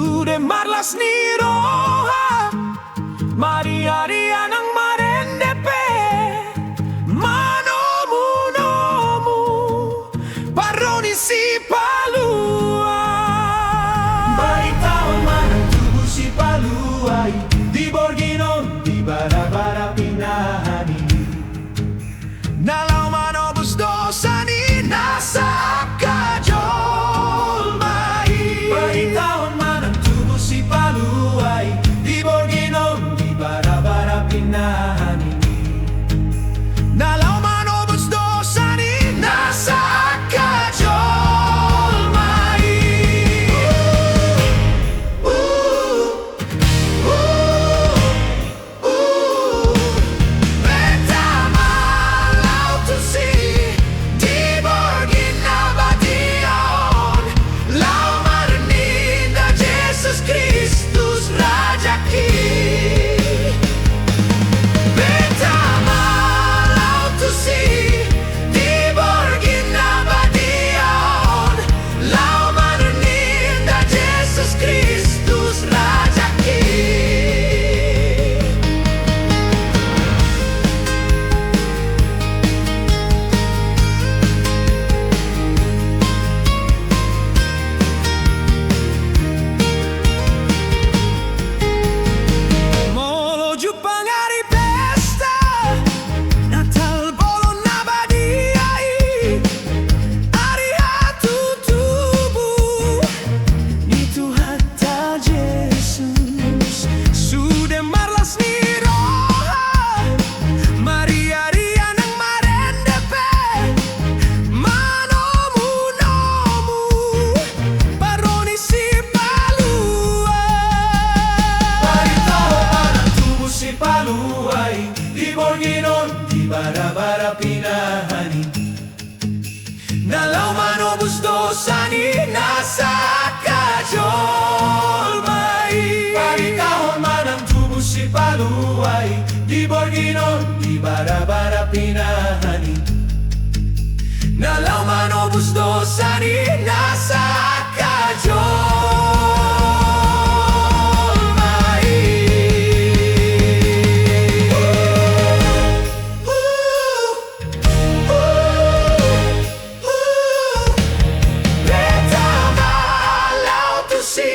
Sudemarlas ni roha Maria nang marendepe Manomu Paroni si paluai Maritao manang tubuh si paluai Di Borginon, di bara-bara pinahani Nalau manobus dosa ni nasa kajol mai Maritao manang tubuh si paluai Di Borginon, di bara-bara pinahani Nalau manobus dosa ni nasa kajol mai Betama laut tu si Di Borgin abadion Lau marinda Jesus Kristus Rajaki Betama laut tu si Di Borgin abadion Lau marinda Jesus Kristus Rajaki Menuju pengari pesta Natal bolon nabadiai Hari hatu tubuh Ni Tuhan ta Yesus Sudemarlas ni roha Maria nang marendepe Manomu Paroni si paluai Maritao manang tubuh si paluai Di Borginon, di bara-bara pinahani Nalau manobus dosa ni nasa kajol mai Maritao manang tubuh si paluai Di Borginon, di bara-bara pinahani Nalau manobus dosa ni nasa kajol mai Betama laut tu si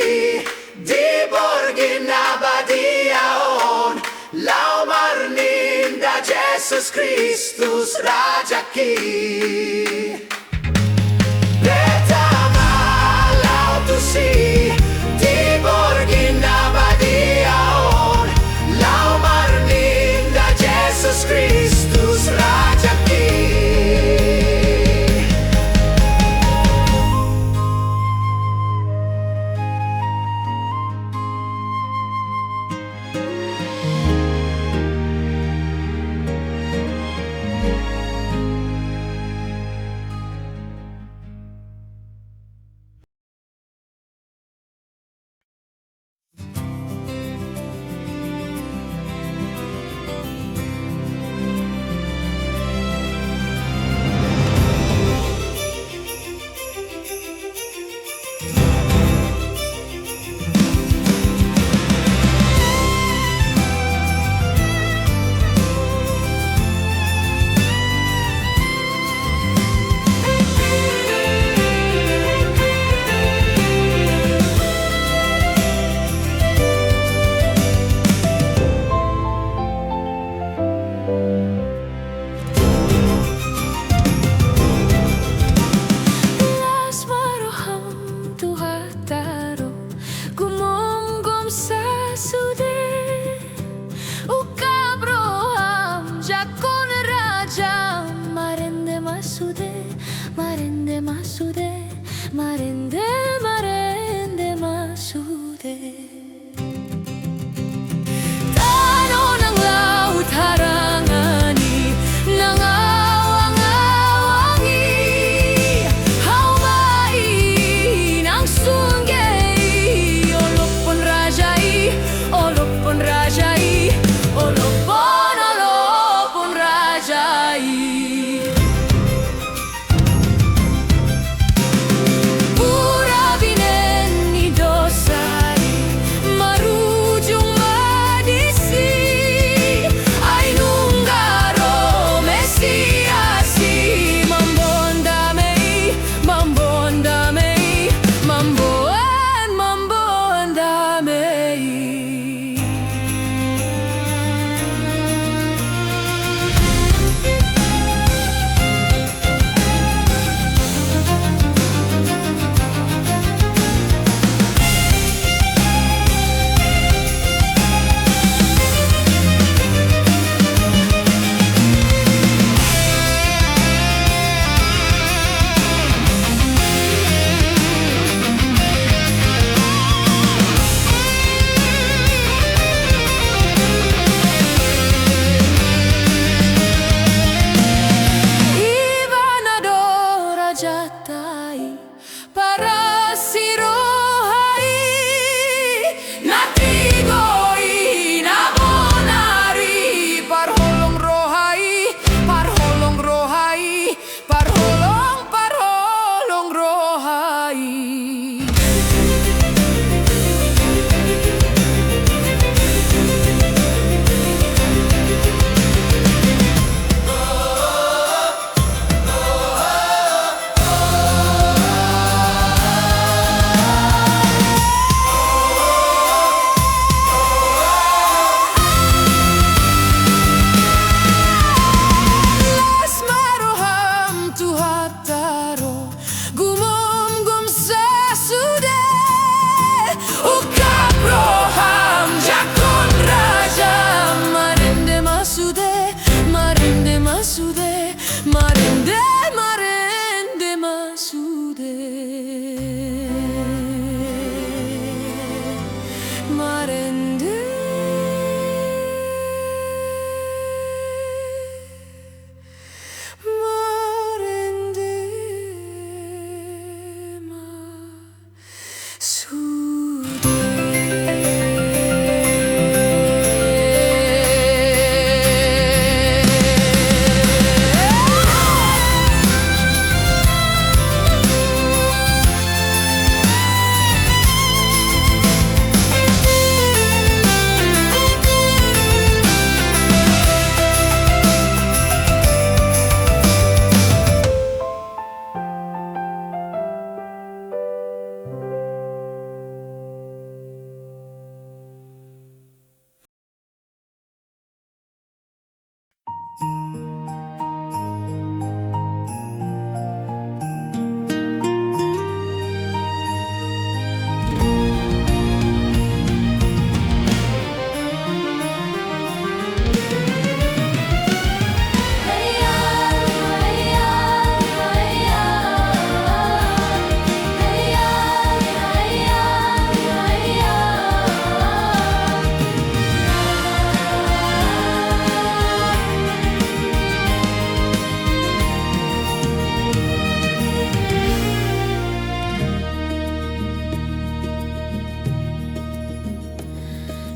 Di Borgin abadion Lau marinda Jesus Kristus Rajaki Betama laut tu si Di Borgin abadion Lau marinda Jesus Kristus Rajaki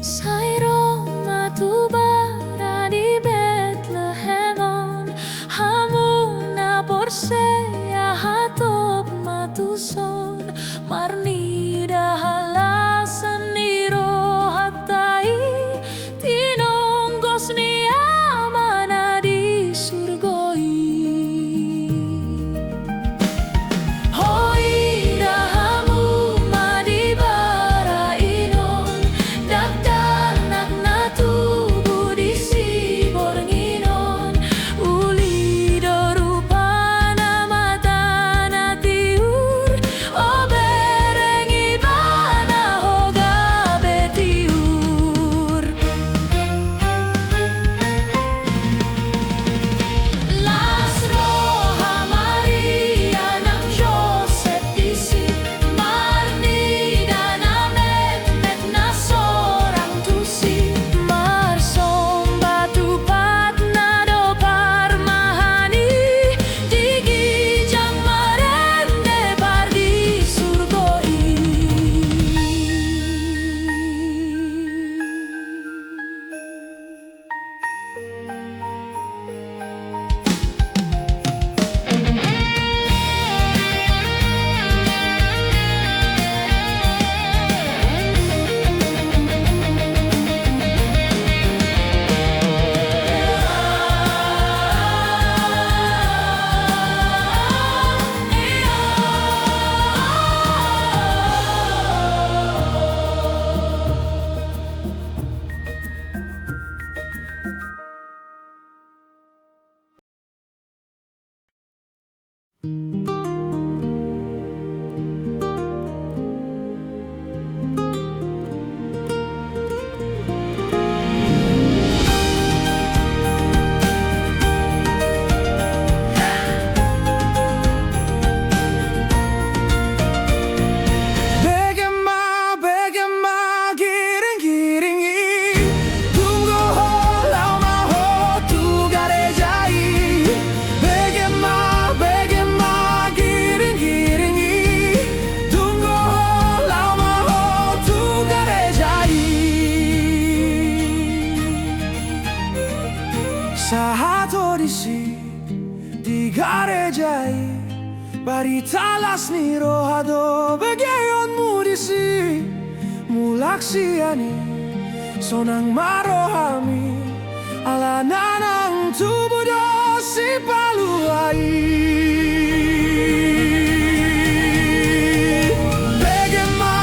Sairo matu bara di Betlehemon, hamuna porsea hatop matu son, marni dahala seniro hatai, tinonggos ni amana di surgoi. Hoi dahamu madi bara inon, dakdanak na tubuh di sibor nginon, uli dorupa na mata na tiur, o bereng ibana hoga betiur. Las roha Maria nang Joseph disip, marni dana met na sorang tusi, marsom batu pat na dopar mahani, digijang marende par di surgoi. Begema giring-giringi, tunggu ho lama ho tu garejai. Begema giring-giringi, tunggu ho lama ho tu garejai. Sahato di garejai, baritalas ni rohado begeyon mudisi, mulaksiani sonang marohami, ala nanang tubudo si paluai. Begema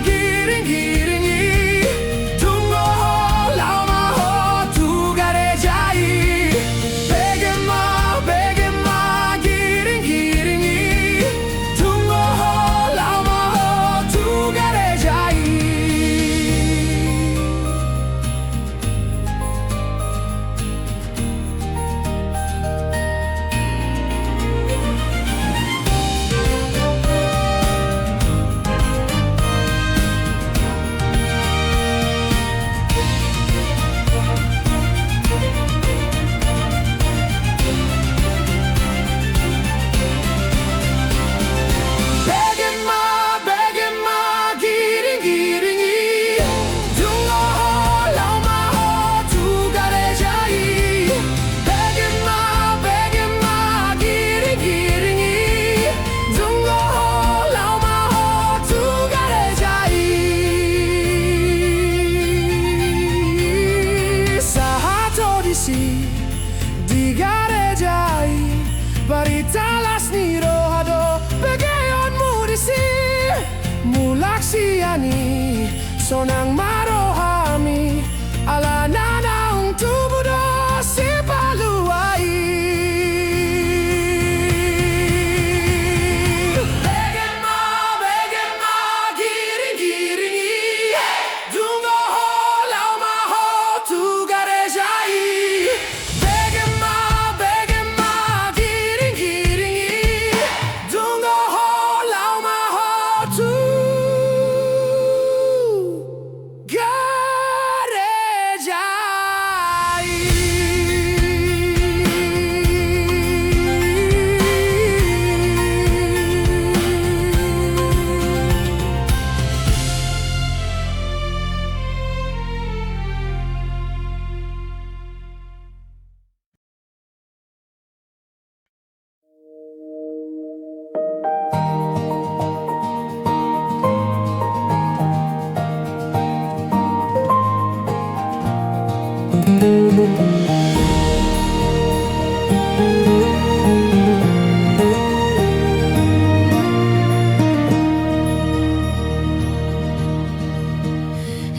giring-giringi, tunggu ho lama ho tu garejai. Begema giring-giringi, tunggu ho lama ho tu garejai. Begema giring-giringi, tunggu ho lama ho tu garejai. Begema giring-giringi, tunggu ho lama ho tu garejai. Sahato di garejai, baritalas ni rohado begeyon mudisi, mulaksiani sonang marohami, ala nanang tubudo si paluai. Begema giring-giringi, tunggu ho lama ho tu garejai. Begema giring-giringi, tunggu ho lama ho tu garejai.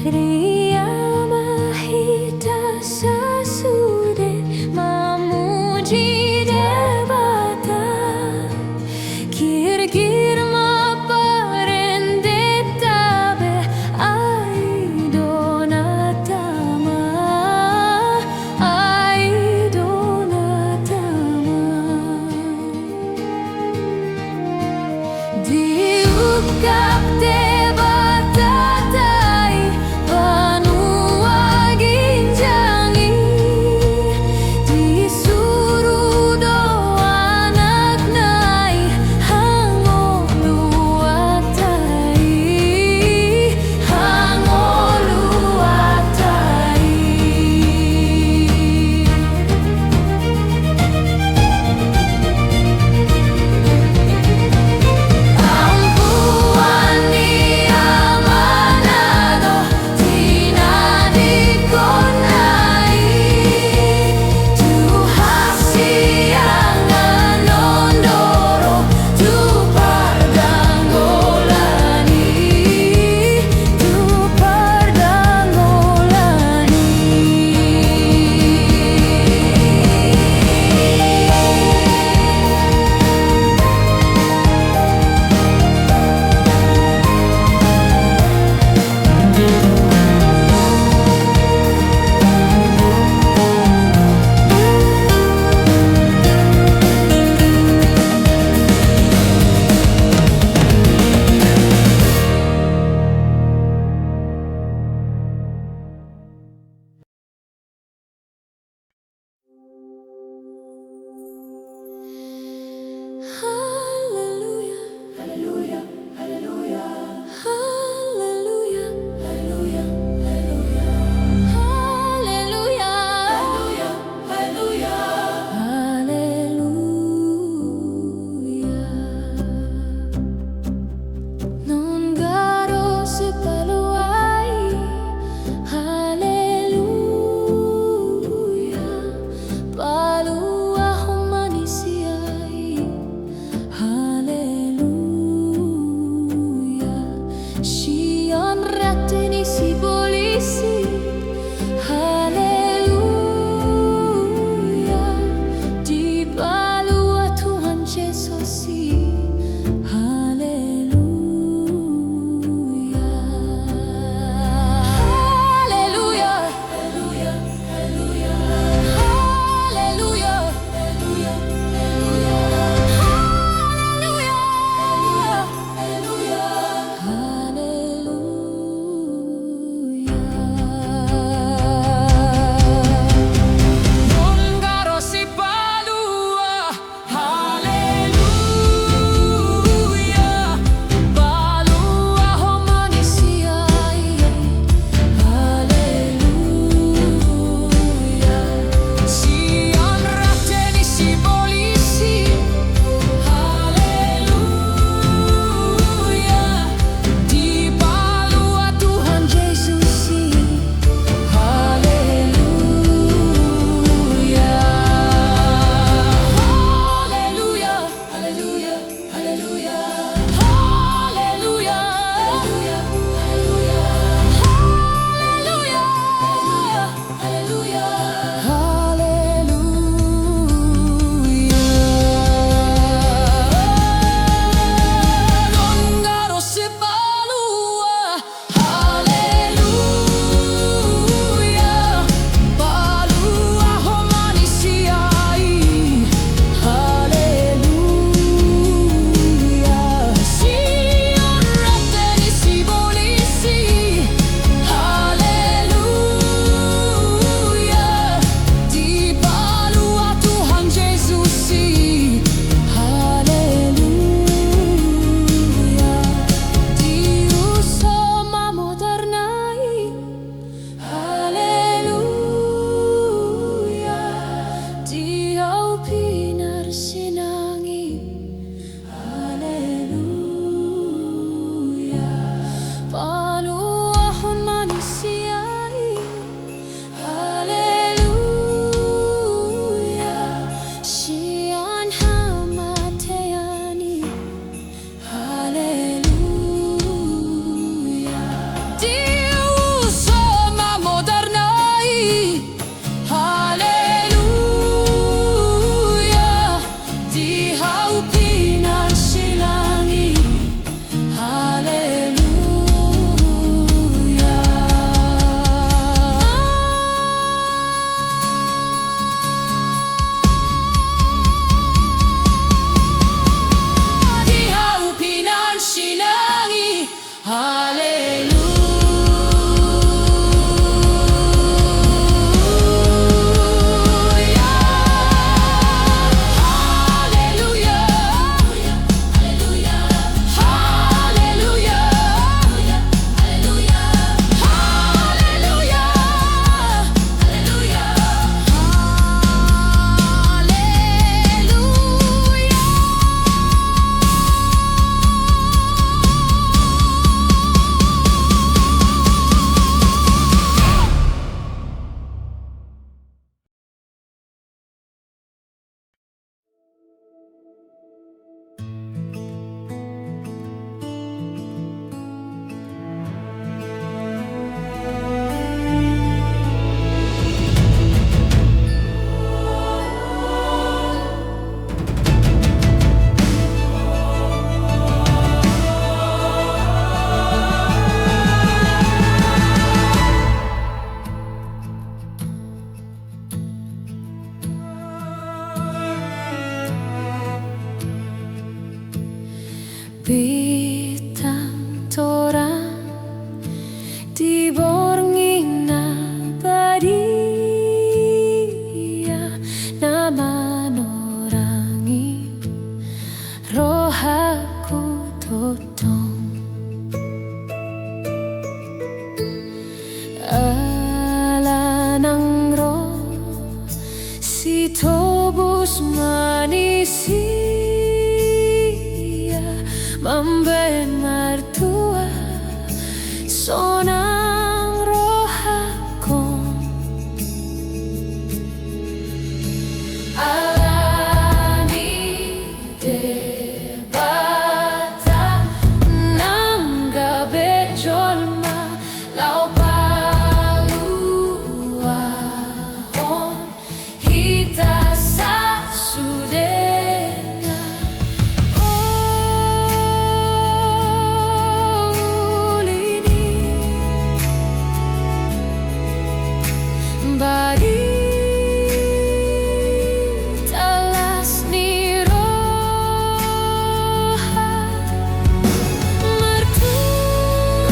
Ria mahita sasude memuji Dewata, kir-kir maparendeta be Aidonatama, Aidonatama. Diukap Dewata tai banua ginjangi, disuruh doa anak nai hangolu atai, hangolu atai. Ampuan ni amanado tinadikonai, tuhasiangan ondoro tu pardangolani, tu pardangolani. Hallelujah, hallelujah, hallelujah, hallelujah, hallelujah, hallelujah, hallelujah, hallelujah. Non garo sepaluai, hallelujah, palua humanisiai, hallelujah. Sion rateni si polisi, hallelujah. Di palua Tuhan Yesusi, hallelujah. Hallelujah, hallelujah, hallelujah, hallelujah, hallelujah, hallelujah, hallelujah, hallelujah. Dio sama modernai. Haleluya, di hau pinansilangi. Haleluya. Di hau pinansilangi. Haleluya. Haleluya. Haleluya. Haleluya. Haleluya. Haleluya. Bintang torang di borngina badia naman orangi rohaku totong alanang roh si tobus manisi Mamben martua sonang rohaku alani debata nangga bejolma lau paluahon hita sa sudena. Bagi talas ni roha mertua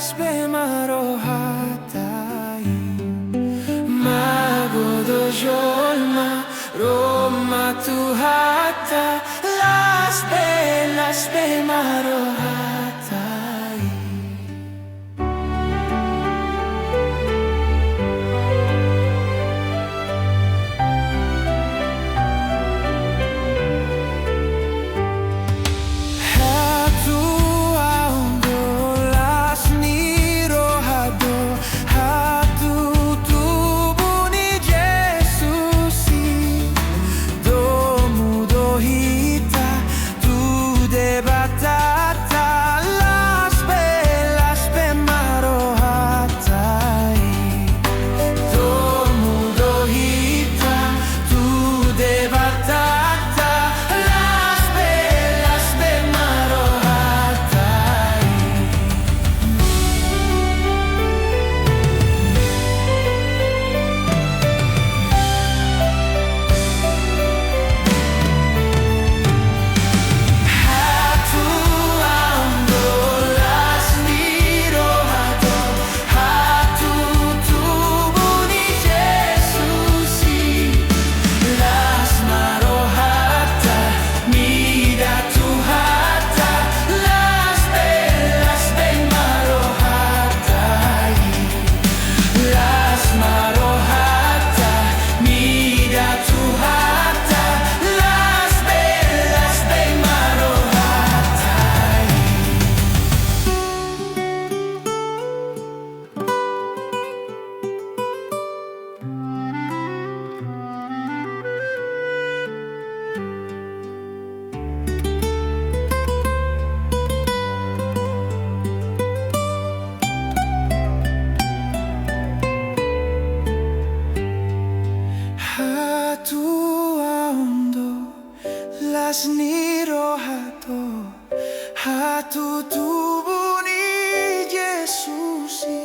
las bemarohatai Magodo jolma Roma tuhata las bemarohatai Las nirohato hatu tubuni Yesusi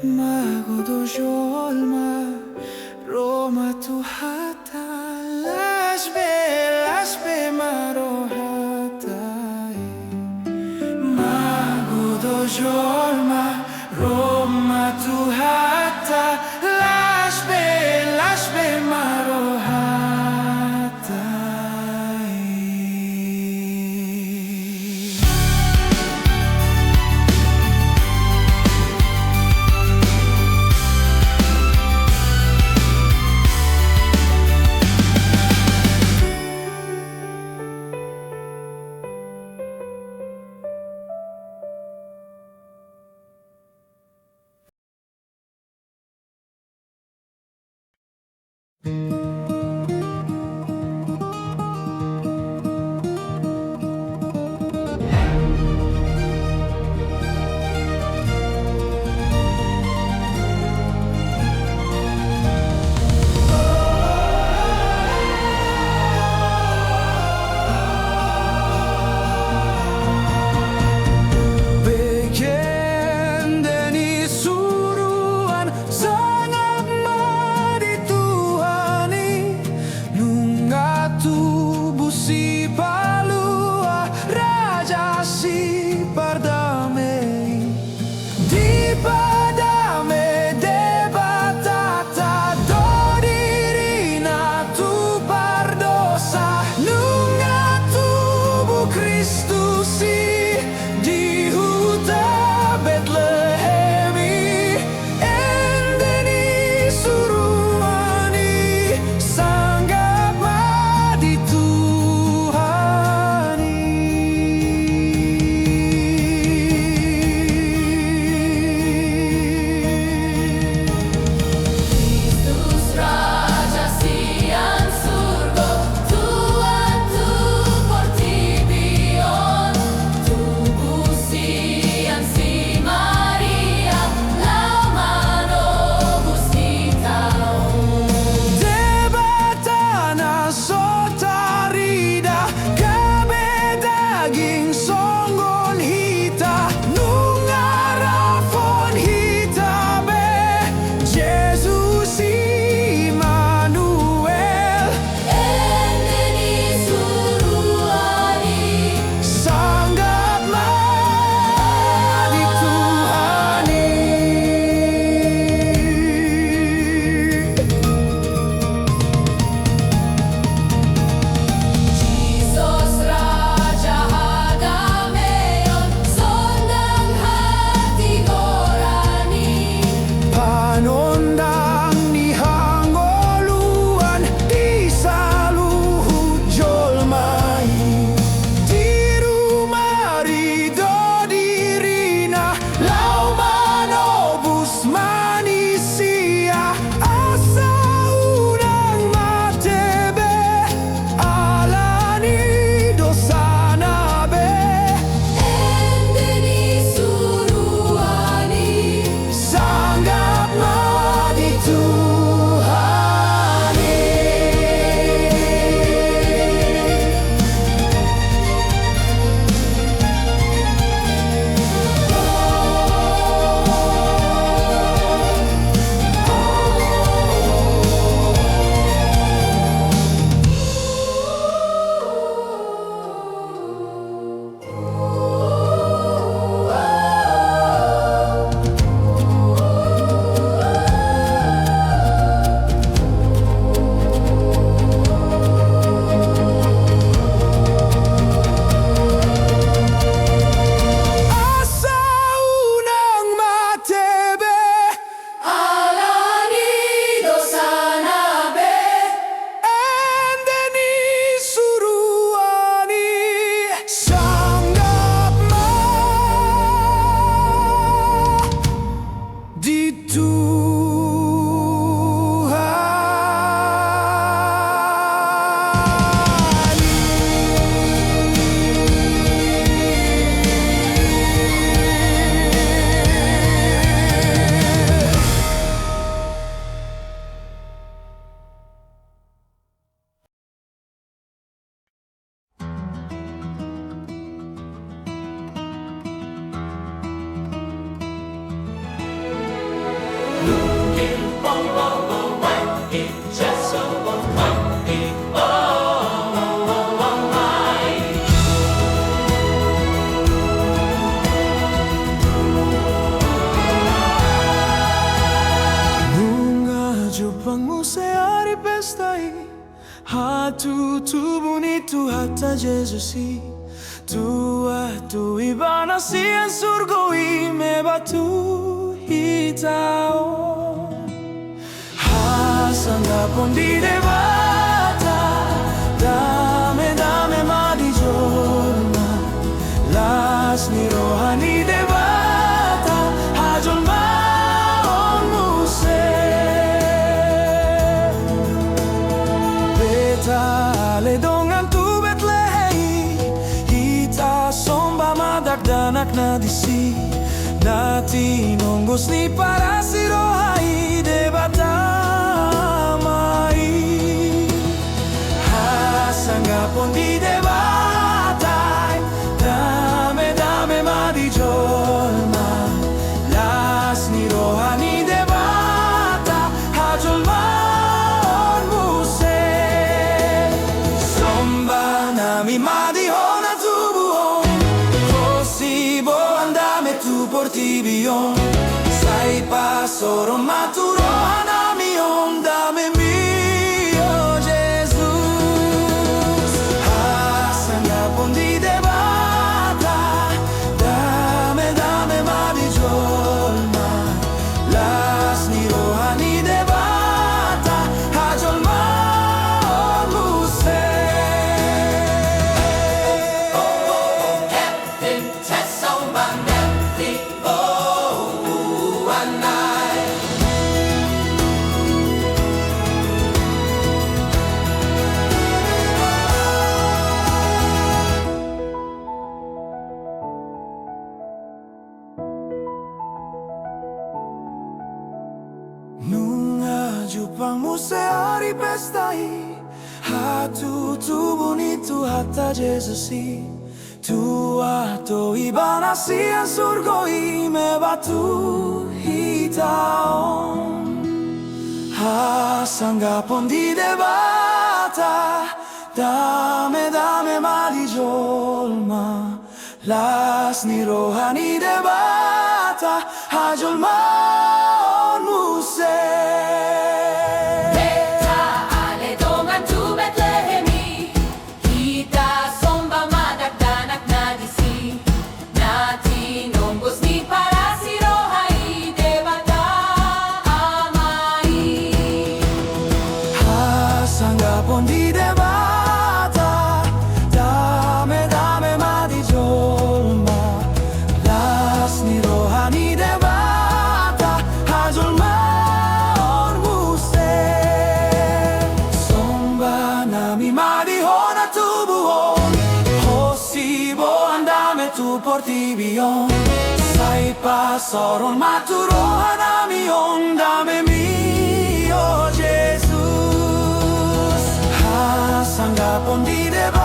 Magodo jolma Roma tuhata las bemarohatai Magodo jolma Roma tuhata las bemarohatai matutubon ito hata Jesusi tu iba na siya surgo ime batu hitao hasangapon di debata dame madijolma las ni rohani debata hajol maon muse betale dongan tu Betlehem hita somba madagdanak na disi natin onggos ni para si rohai debata mai hasanggapon di debata dame madijolma las ni rohani debata hajol maon muse somba nami madihona tubuhon Kosibo andame tu portibion sai pasoro maturo anamion dame mio Jesus hasangapon di debata dame madijolma las ni rohani debata hajol maon muse Nunga jupang museari pestai hatutubon itu hata Jesusi tua to ibana siya surgo ime batu hitaon hasanggapon di debata dame madijolma las ni rohani debata hajol maon muse Betale dongan tu Betlehemi hita somba madagdanak na disi natin onggos ni para si rohai debata amai hasanggapon di debata dame madijolma las ni rohani debata hajol maon muse somba nami madihona tubuhon Kosibo andame tu portibion sai pasoron maturo anamion dame mio Jesus hasanggapon di debata